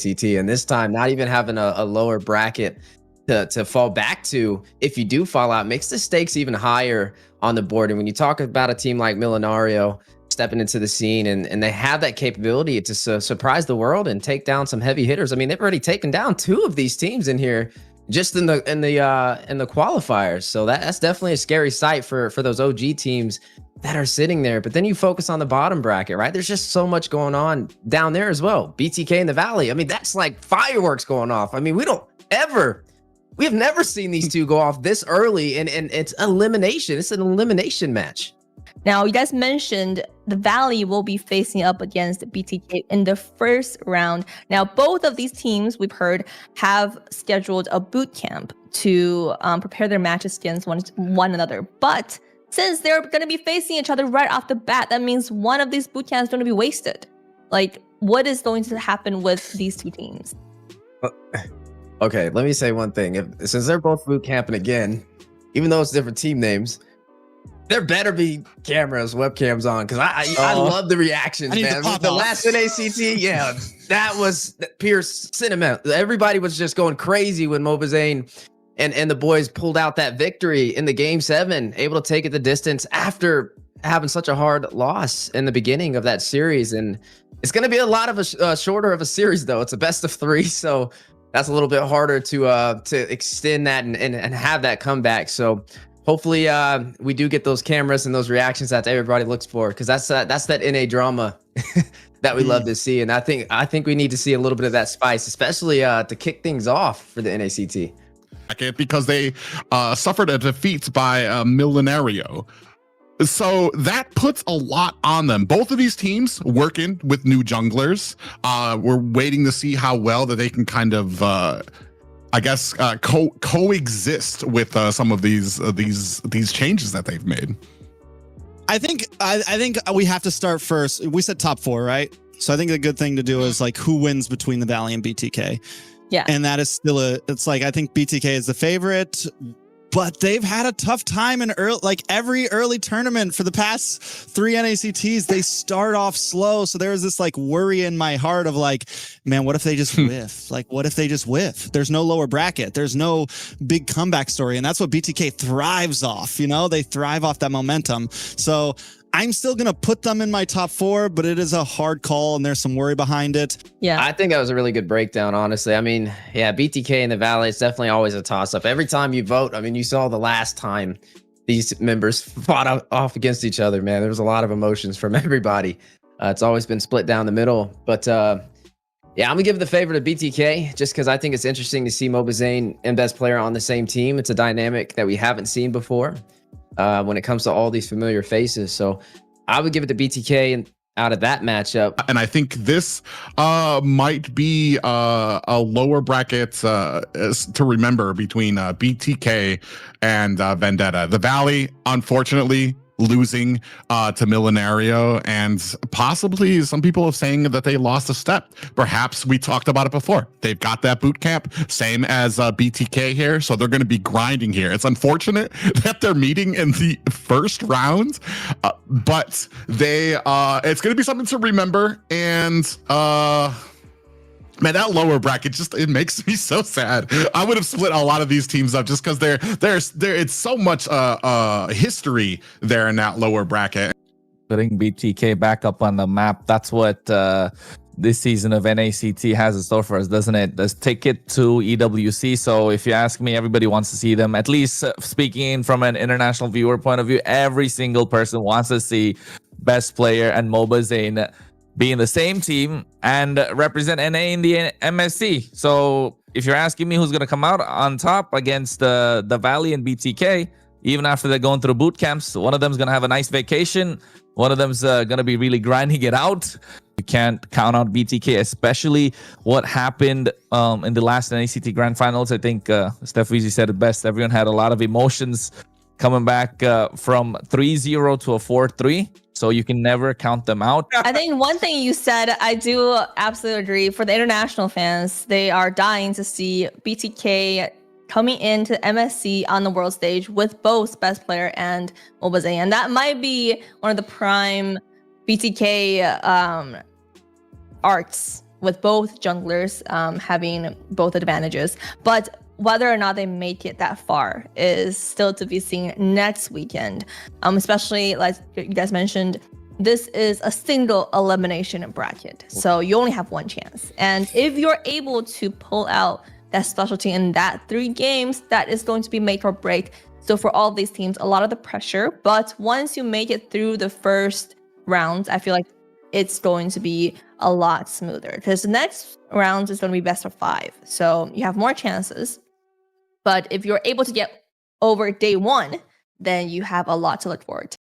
CT, and this time not even having a lower bracket to fall back to if you do fall out makes the stakes even higher on the board. And when you talk about a team like Millonario stepping into the scene and they have that capability to surprise the world and take down some heavy hitters. I mean, they've already taken down 2 of these teams in here just in the qualifiers. So that's definitely a scary sight for those OG teams that are sitting there. But then you focus on the bottom bracket, right? There's just so much going on down there as well. BTK in the Valley. I mean, that's like fireworks going off. I mean, we have never seen these two go off this early, and it's elimination. It's an elimination match. Now, you guys mentioned the Valley will be facing up against BTK in the first round. Now, both of these teams, we've heard, have scheduled a boot camp to prepare their matches against one another. But since they're going to be facing each other right off the bat, that means one of these boot camps is going to be wasted. Like, what is going to happen with these two teams? Okay, let me say one thing. Since they're both boot camping again, even though it's different team names, there better be cameras, webcams on, because I love the reactions, man. The last NACT, yeah, that was pure cinema. Everybody was just going crazy when MobileLegends and the boys pulled out that victory in the Game 7, able to take it the distance after having such a hard loss in the beginning of that series. And it's going to be a lot of a shorter of a series, though. It's a best of 3, so that's a little bit harder to extend that and have that comeback. So hopefully we do get those cameras and those reactions that everybody looks for, because that's that NA drama that we love to see. And I think we need to see a little bit of that spice, especially to kick things off for the NACT. Because they suffered a defeat by Millonario. So that puts a lot on them. Both of these teams working with new junglers. We're waiting to see how well that they can kind of coexist with some of these changes that they've made. I think we have to start first. We said top 4, right? So I think the good thing to do is like who wins between the Valley and BTK. Yeah. And that is still it's like, I think BTK is the favorite, but they've had a tough time in every early tournament for the past 3 NACTs. They start off slow. So there's this like worry in my heart of like, man, what if they just whiff? Like, what if they just whiff? There's no lower bracket. There's no big comeback story. And that's what BTK thrives off. You know, they thrive off that momentum. So I'm still going to put them in my top 4, but it is a hard call and there's some worry behind it. Yeah, I think that was a really good breakdown, honestly. I mean, yeah, BTK in the Valley, it's definitely always a toss-up. Every time you vote, I mean, you saw the last time these members fought off against each other, man. There was a lot of emotions from everybody. It's always been split down the middle. But yeah, I'm going to give the favor to BTK just because I think it's interesting to see MobileLegends and Best Player on the same team. It's a dynamic that we haven't seen before. When it comes to all these familiar faces. So I would give it to BTK out of that matchup. And I think this might be a lower bracket to remember between BTK and Vendetta. The Valley, unfortunately, losing to Millonario, and possibly some people are saying that they lost a step. Perhaps we talked about it before. They've got that boot camp, same as BTK here, so they're going to be grinding here. It's unfortunate that they're meeting in the first round, but they it's going to be something to remember. And man, that lower bracket it makes me so sad. I would have split a lot of these teams up just because it's so much history there in that lower bracket. Putting BTK back up on the map, that's what this season of NACT has in store for us, doesn't it? Let's take it to EWC. So if you ask me, everybody wants to see them. At least speaking from an international viewer point of view, every single person wants to see Best Player and MobileLegends be in the same team and represent NA in the MSC. So if you're asking me who's going to come out on top against the Valley and BTK, even after they're going through boot camps, one of them's going to have a nice vacation. One of them's going to be really grinding it out. You can't count out BTK, especially what happened in the last NACT Grand Finals. I think Steph Weezy said it best. Everyone had a lot of emotions coming back from 3-0 to a 4-3. So you can never count them out. I think one thing you said, I do absolutely agree. For the international fans, they are dying to see BTK coming into MSC on the world stage with both Best Player and MobileLegends. And that might be one of the prime BTK arcs with both junglers having both advantages. But whether or not they make it that far is still to be seen next weekend. Especially like you guys mentioned, this is a single elimination bracket. So you only have one chance. And if you're able to pull out that specialty in that 3 games, that is going to be make or break. So for all of these teams, a lot of the pressure. But once you make it through the first rounds, I feel like it's going to be a lot smoother because the next round is going to be best of 5. So you have more chances. But if you're able to get over day 1, then you have a lot to look forward to.